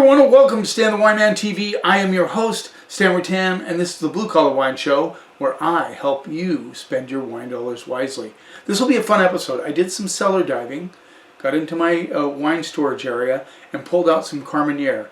everyone, and welcome to Stan the Wine Man TV. I am your host, Stan Rutan, and this is the Blue Collar Wine Show, where I help you spend your wine dollars wisely. This will be a fun episode. I did some cellar diving, got into my wine storage area, and pulled out some Carmenere.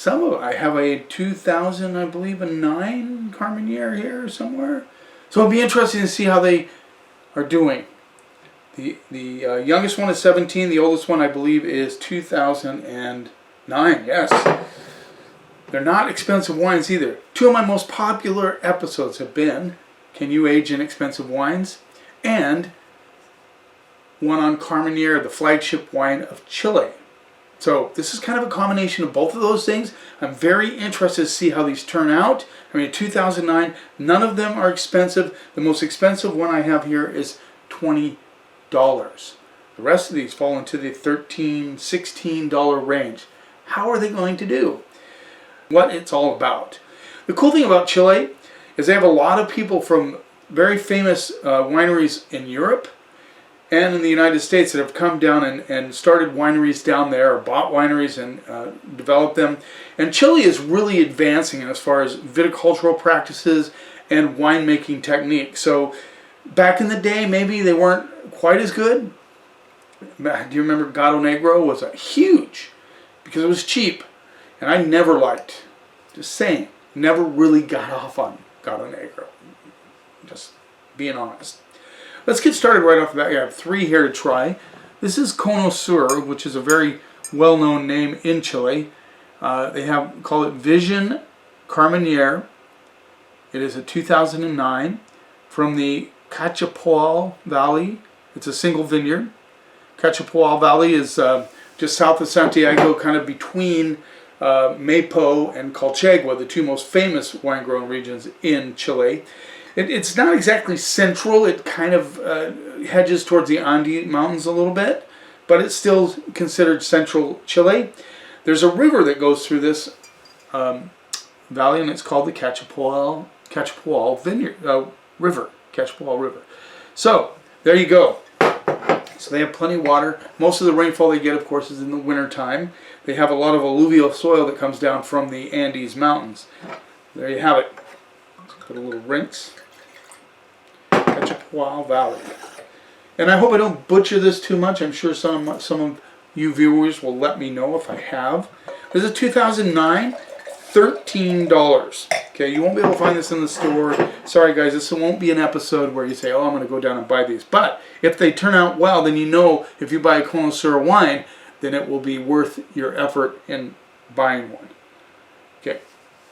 I have a 2000, I believe, a 9 Carmenere here somewhere. So it'll be interesting to see how they are doing. The youngest one is 17. The oldest one, I believe, is 2009. Yes. They're not expensive wines either. Two of my most popular episodes have been Can You Age Inexpensive Wines? And one on Carmenere, the flagship wine of Chile. So this is kind of a combination of both of those things. I'm very interested to see how these turn out. I mean, 2009, none of them are expensive. The most expensive one I have here is $20. The rest of these fall into the $13, $16 range. How are they going to do? What it's all about. The cool thing about Chile is they have a lot of people from very famous wineries in Europe and in the United States that have come down and started wineries down there, or bought wineries and developed them. And Chile is really advancing as far as viticultural practices and winemaking techniques. So back in the day, maybe they weren't quite as good. Do you remember Gato Negro was a huge, because it was cheap, and I never liked, just saying, never really got off on Gato Negro, just being honest. Let's get started right off the bat. I have 3 here to try. This is Connoisseur, which is a very well-known name in Chile. They call it Vision Carmenere. It is a 2009 from the Cachapoal Valley. It's a single vineyard. Cachapoal Valley is just south of Santiago, kind of between Maipo and Colchagua, the two most famous wine-growing regions in Chile. It's not exactly central. It kind of hedges towards the Andes Mountains a little bit, but it's still considered central Chile. There's a river that goes through this valley, and it's called the Cachapoal River. So, there you go. So they have plenty of water. Most of the rainfall they get, of course, is in the winter time. They have a lot of alluvial soil that comes down from the Andes Mountains. There you have it. Let's put a little rinse. Cachapoal Valley. And I hope I don't butcher this too much. I'm sure some of you viewers will let me know if I have. This is 2009. $13. Okay, you won't be able to find this in the store. Sorry guys, this won't be an episode where you say, oh, I'm going to go down and buy these. But if they turn out well, then you know if you buy a Connoisseur wine, then it will be worth your effort in buying one. Okay,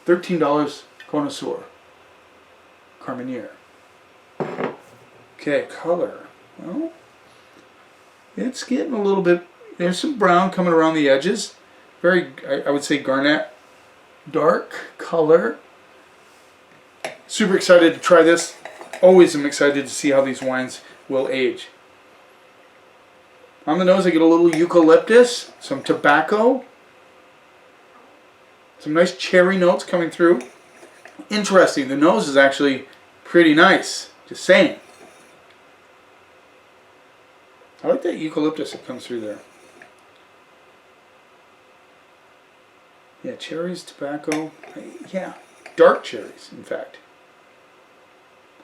$13 Connoisseur Carmenere. Okay, color. Well, it's getting a little bit, there's some brown coming around the edges. Very, I would say garnet. Dark color. Super excited to try this. Always am excited to see how these wines will age. On the nose I get a little eucalyptus, some tobacco, some nice cherry notes coming through. Interesting, the nose is actually pretty nice, just saying. I like that eucalyptus that comes through there. Yeah, cherries, tobacco, yeah, dark cherries, in fact.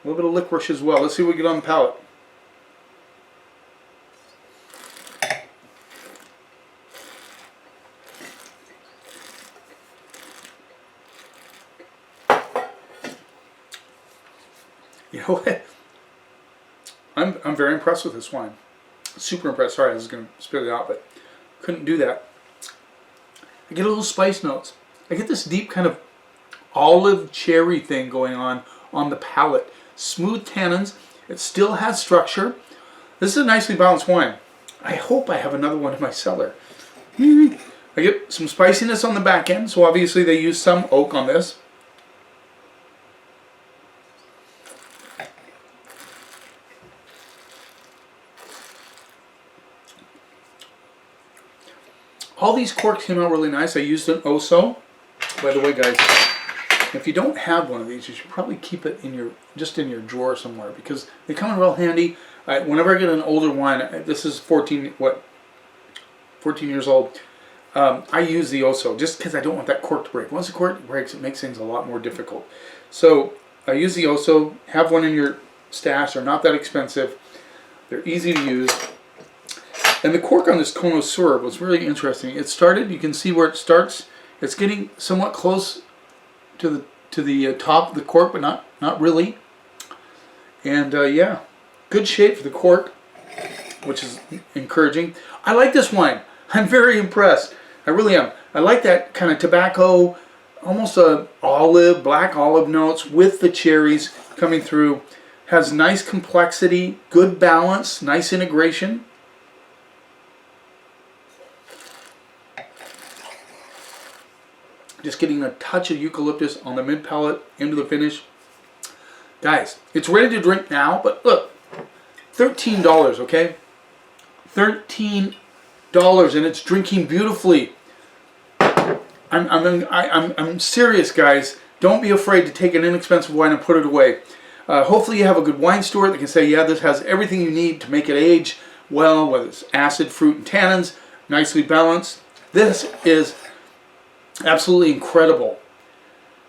A little bit of licorice as well. Let's see what we get on the palate. You know what? I'm very impressed with this wine. Super impressed. Sorry, I was going to spit it out, but couldn't do that. I get a little spice notes. I get this deep kind of olive cherry thing going on the palate. Smooth tannins. It still has structure. This is a nicely balanced wine. I hope I have another one in my cellar. I get some spiciness on the back end, so obviously they use some oak on this. All these corks came out really nice. I used an Oso. By the way, guys, if you don't have one of these, you should probably keep it in your drawer somewhere, because they come in real handy. Whenever I get an older wine, this is 14 years old. I use the Oso just because I don't want that cork to break. Once the cork breaks, it makes things a lot more difficult. So I use the Oso. Have one in your stash. They're not that expensive. They're easy to use. And the cork on this Connoisseur was really interesting. It started, you can see where it starts. It's getting somewhat close to the top of the cork, but not really. And yeah, good shape for the cork, which is encouraging. I like this wine. I'm very impressed. I really am. I like that kind of tobacco, almost a black olive notes with the cherries coming through. Has nice complexity, good balance, nice integration. Just getting a touch of eucalyptus on the mid palate into the finish. Guys, it's ready to drink now, but look, $13, okay? $13, and it's drinking beautifully. I'm serious, guys. Don't be afraid to take an inexpensive wine and put it away. Hopefully you have a good wine steward that can say, yeah, this has everything you need to make it age well, whether it's acid, fruit, and tannins, nicely balanced. This is absolutely incredible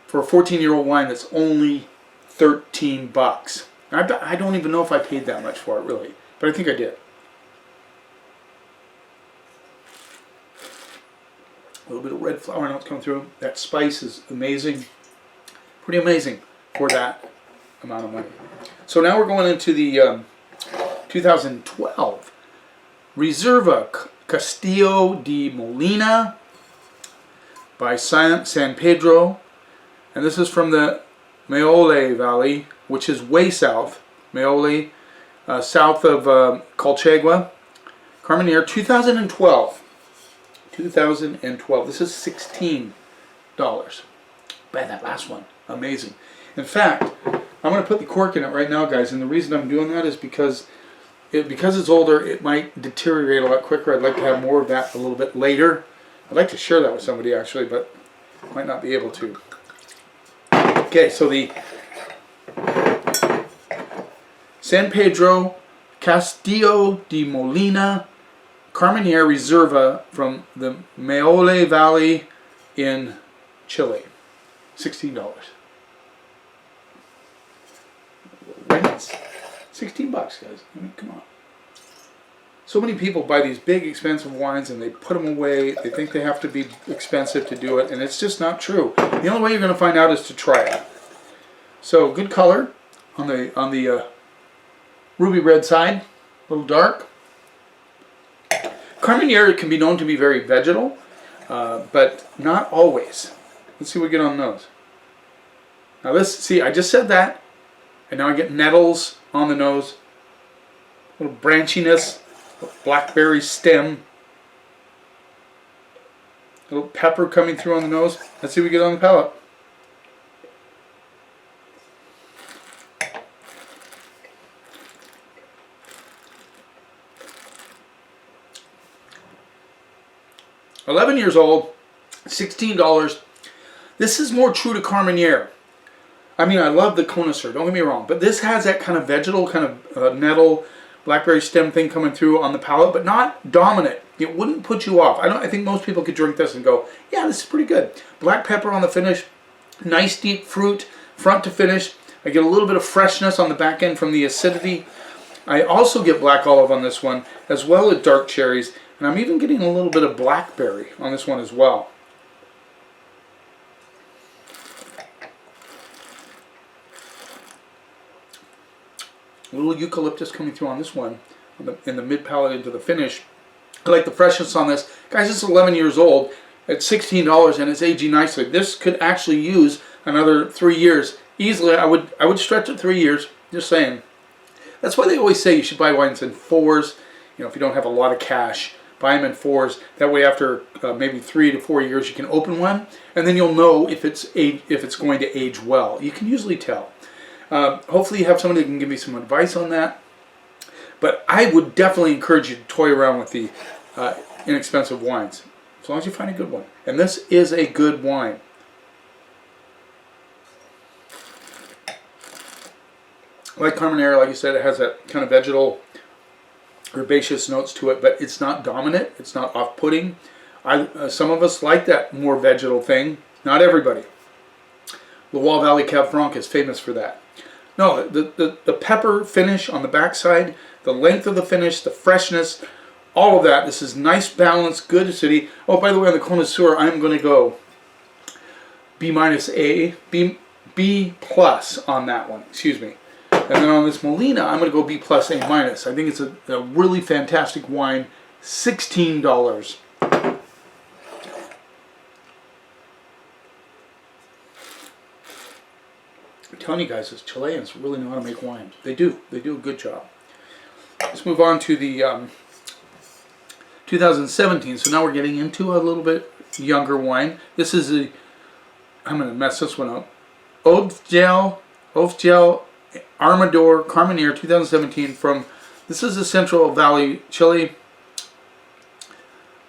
for a 14-year-old wine that's only $13. I don't even know if I paid that much for it, really, but I think I did. A little bit of red flower notes come through. That spice is amazing. Pretty amazing for that amount of money. So now we're going into the 2012 Reserva Castillo de Molina by San Pedro. And this is from the Maule Valley, which is way south. Maule, south of Colchagua. Carmenere, 2012. 2012. This is $16. Man, that last one, amazing. In fact, I'm going to put the cork in it right now, guys, and the reason I'm doing that is because it's older, it might deteriorate a lot quicker. I'd like to have more of that a little bit later. I'd like to share that with somebody, actually, but might not be able to. Okay, so the San Pedro Castillo de Molina Carmenere Reserva from the Maule Valley in Chile. $16. Nice. $16, guys. I mean, come on. So many people buy these big expensive wines and they put them away. They think they have to be expensive to do it, and it's just not true. The only way you're going to find out is to try it. So good color on the ruby red side, a little dark. Carmenere can be known to be very vegetal, but not always. Let's see what we get on those. Now this, see, I just said that, and now I get nettles on the nose, a little branchiness, a blackberry stem, a little pepper coming through on the nose. Let's see what we get on the palate. $11 years old, $16. This is more true to Carmenere. I mean, I love the Connoisseur, don't get me wrong, but this has that kind of vegetal, kind of nettle, blackberry stem thing coming through on the palate, but not dominant. It wouldn't put you off. I think most people could drink this and go, yeah, this is pretty good. Black pepper on the finish, nice deep fruit, front to finish. I get a little bit of freshness on the back end from the acidity. I also get black olive on this one, as well as dark cherries, and I'm even getting a little bit of blackberry on this one as well. A little eucalyptus coming through on this one, in the mid palate into the finish. I like the freshness on this. Guys, it's 11 years old. It's $16 and it's aging nicely. This could actually use another 3 years. Easily, I would stretch it 3 years, just saying. That's why they always say you should buy wines in fours. You know, if you don't have a lot of cash, buy them in fours. That way after maybe 3 to 4 years you can open one, and then you'll know if it's going to age well. You can usually tell. Hopefully you have somebody that can give you some advice on that. But I would definitely encourage you to toy around with the inexpensive wines, as long as you find a good one. And this is a good wine. Like Carmenere, like you said, it has that kind of vegetal, herbaceous notes to it, but it's not dominant. It's not off-putting. Some of us like that more vegetal thing. Not everybody. Loire Valley Cab Franc is famous for that. No, the pepper finish on the backside, the length of the finish, the freshness, all of that. This is nice, balanced, good acidity. Oh, by the way, on the connoisseur, I'm going to go B plus on that one. Excuse me. And then on this Molina, I'm going to go B plus A minus. I think it's a really fantastic wine. $16. I'm telling you guys, those Chileans really know how to make wine. They do. They do a good job. Let's move on to the 2017. So now we're getting into a little bit younger wine. This is I'm going to mess this one up. Ofgel Armador Carmenere 2017 from, this is the Central Valley, Chile.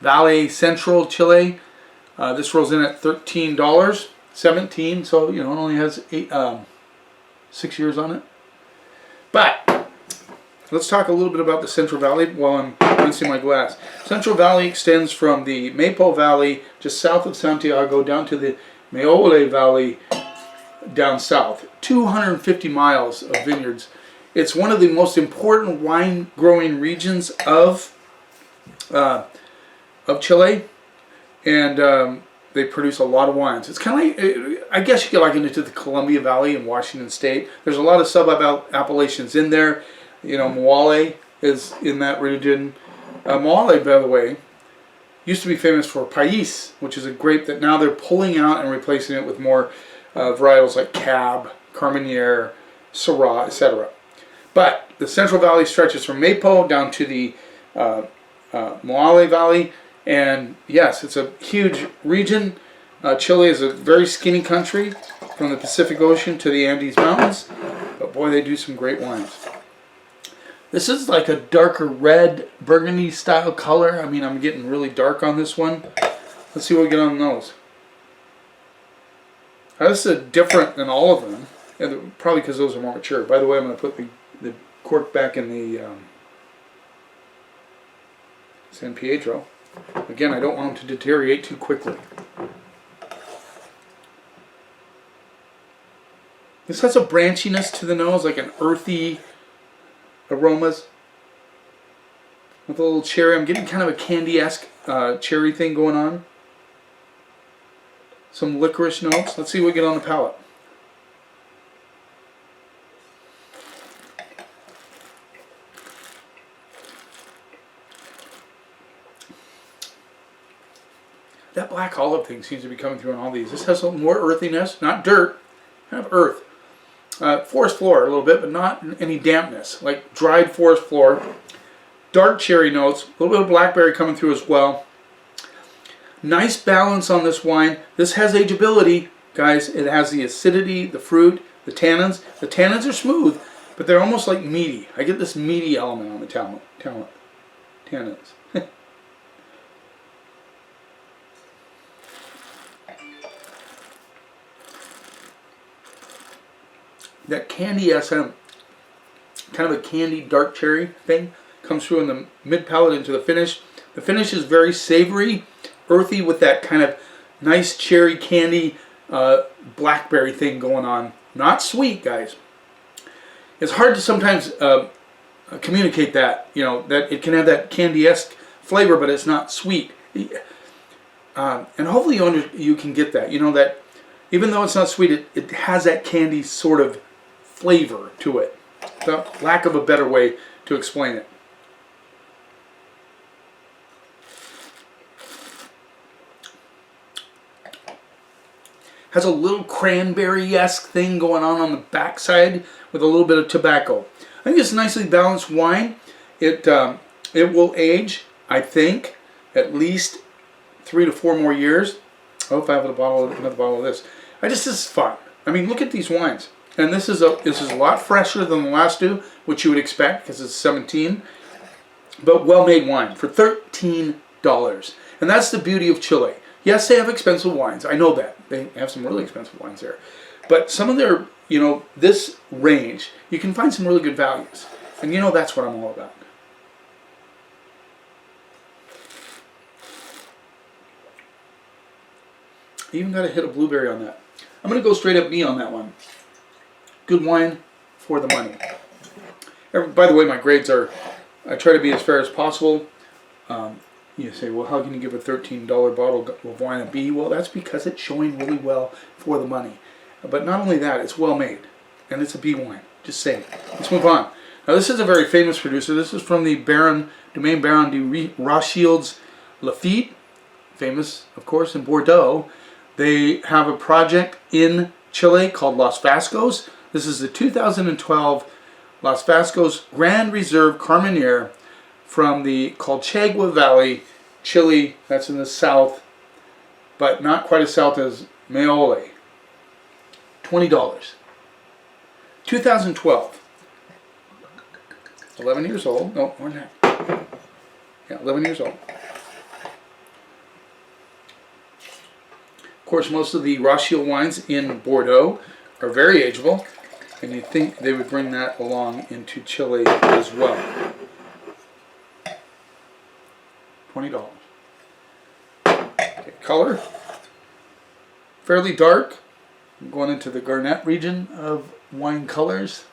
Valley Central, Chile. This rolls in at $13. 17, so you know it only has 6 years on it. But let's talk a little bit about the Central Valley while I'm rinsing my glass. Central Valley extends from the Maipo Valley just south of Santiago down to the Maule Valley down south. 250 miles of vineyards. It's one of the most important wine growing regions of Chile, and they produce a lot of wines. It's kind of like, I guess you could liken it to the Columbia Valley in Washington State. There's a lot of sub-appellations in there. You know, Maule is in that region. Maule, by the way, used to be famous for Pais, which is a grape that now they're pulling out and replacing it with more varietals like Cab, Carmenere, Syrah, etc. But the Central Valley stretches from Maipo down to the Maule Valley. And yes, it's a huge region. Chile is a very skinny country from the Pacific Ocean to the Andes Mountains. But boy, they do some great wines. This is like a darker red, burgundy style color. I mean, I'm getting really dark on this one. Let's see what we get on the nose. Now, this is different than all of them. And probably because those are more mature. By the way, I'm going to put the cork back in the San Pietro. Again, I don't want them to deteriorate too quickly. This has a branchiness to the nose, like an earthy aromas. With a little cherry. I'm getting kind of a candy-esque cherry thing going on. Some licorice notes. Let's see what we get on the palate. That black olive thing seems to be coming through on all these. This has some more earthiness, not dirt, kind of earth. Forest floor a little bit, but not any dampness, like dried forest floor. Dark cherry notes, a little bit of blackberry coming through as well. Nice balance on this wine. This has ageability, guys. It has the acidity, the fruit, the tannins. The tannins are smooth, but they're almost like meaty. I get this meaty element on the tannins. That candy SM, kind of a candy dark cherry thing, comes through in the mid palate into the finish. The finish is very savory, earthy with that kind of nice cherry candy blackberry thing going on. Not sweet, guys. It's hard to sometimes communicate that, you know, that it can have that candy-esque flavor, but it's not sweet. And hopefully you can get that. You know, that even though it's not sweet, it has that candy sort of flavor to it. The lack of a better way to explain it. Has a little cranberry-esque thing going on the backside with a little bit of tobacco. I think it's a nicely balanced wine. It will age, I think, at least 3 to 4 more years. Oh, if I have another bottle of this. This is fun. I mean, look at these wines. And this is a lot fresher than the last two, which you would expect because it's 17. But well-made wine for $13. And that's the beauty of Chile. Yes, they have expensive wines. I know that. They have some really expensive wines there. But some of their, you know, this range, you can find some really good values. And you know that's what I'm all about. I even got a hit of blueberry on that. I'm going to go straight up B on that one. Good wine for the money. By the way, my grades are, I try to be as fair as possible. You say, well, how can you give a $13 bottle of wine a B? Well, that's because it's showing really well for the money. But not only that, it's well made. And it's a B wine. Just saying. Let's move on. Now, this is a very famous producer. This is from the Domaine Baron de Rothschild's Lafite. Famous, of course, in Bordeaux. They have a project in Chile called Los Vascos. This is the 2012 Los Vascos Grand Reserve Carmenere from the Colchagua Valley, Chile. That's in the south, but not quite as south as Mayole. $20. 2012. 11 years old. No, more than that. Yeah, 11 years old. Of course, most of the Rothschild wines in Bordeaux are very ageable, and you'd think they would bring that along into Chile as well. $20. Okay, color, fairly dark. I'm going into the Garnet region of wine colors.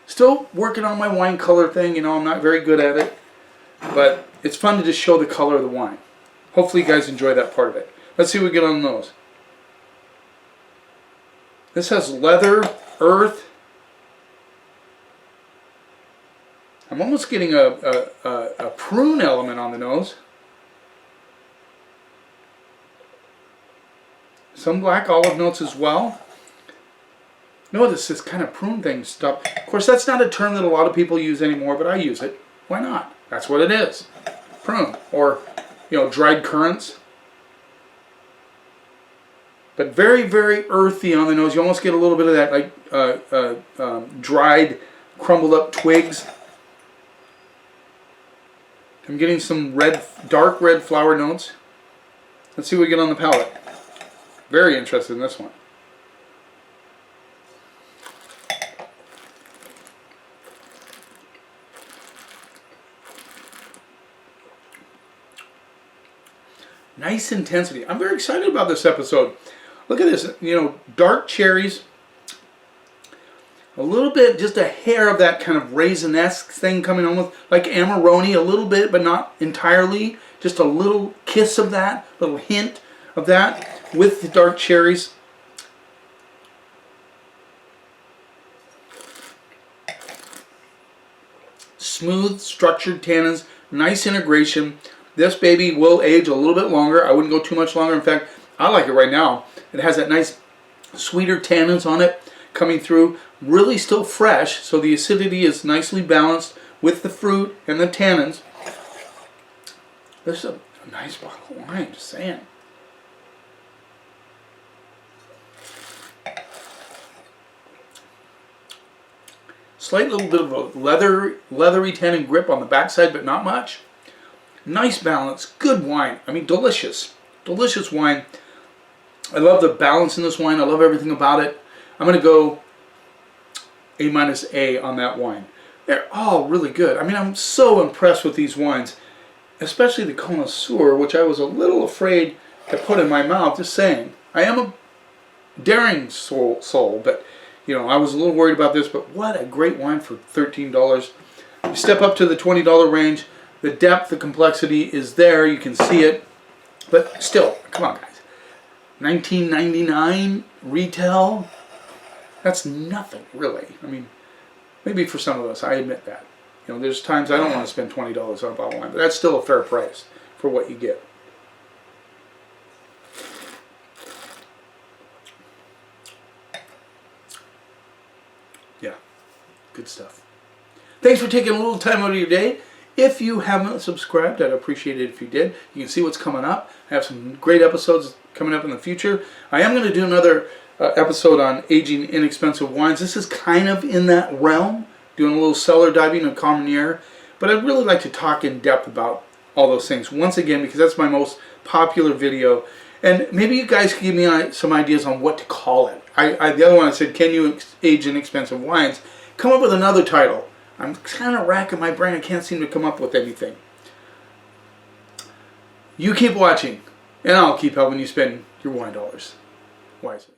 Still working on my wine color thing. You know, I'm not very good at it, but it's fun to just show the color of the wine. Hopefully you guys enjoy that part of it. Let's see what we get on those. This has leather, earth. I'm almost getting a prune element on the nose. Some black olive notes as well. Notice this kind of prune thing stuff. Of course, that's not a term that a lot of people use anymore, but I use it. Why not? That's what it is. Prune, or, you know, dried currants. But very, very earthy on the nose. You almost get a little bit of that, like dried, crumbled up twigs. I'm getting some red, dark red flower notes. Let's see what we get on the palate. Very interested in this one. Nice intensity. I'm very excited about this episode. Look at this, you know, dark cherries. A little bit, just a hair of that kind of raisin-esque thing coming on with, like Amarone, a little bit, but not entirely. Just a little kiss of that, little hint of that with the dark cherries. Smooth, structured tannins, nice integration. This baby will age a little bit longer. I wouldn't go too much longer. In fact, I like it right now. It has that nice sweeter tannins on it coming through. Really still fresh, so the acidity is nicely balanced with the fruit and the tannins. This is a nice bottle of wine, just saying. Slight little bit of a leathery tannin grip on the backside, but not much. Nice balance, good wine. I mean, delicious. Delicious wine. I love the balance in this wine. I love everything about it. I'm going to go A- on that wine. They're all really good. I mean, I'm so impressed with these wines, especially the connoisseur, which I was a little afraid to put in my mouth, just saying. I am a daring soul, but, you know, I was a little worried about this, but what a great wine for $13. You step up to the $20 range. The depth, the complexity is there. You can see it. But still, come on, guys. $19.99 retail? That's nothing, really. I mean, maybe for some of us, I admit that. You know, there's times I don't want to spend $20 on a bottle of wine, but that's still a fair price for what you get. Yeah, good stuff. Thanks for taking a little time out of your day. If you haven't subscribed, I'd appreciate it if you did. You can see what's coming up. I have some great episodes coming up in the future. I am going to do another episode on aging inexpensive wines. This is kind of in that realm, doing a little cellar diving of Carmenere. But I'd really like to talk in depth about all those things once again, because that's my most popular video. And maybe you guys can give me some ideas on what to call it. The other one I said, can you age inexpensive wines? Come up with another title. I'm kind of racking my brain. I can't seem to come up with anything. You keep watching. and I'll keep helping you spend your wine dollars wisely.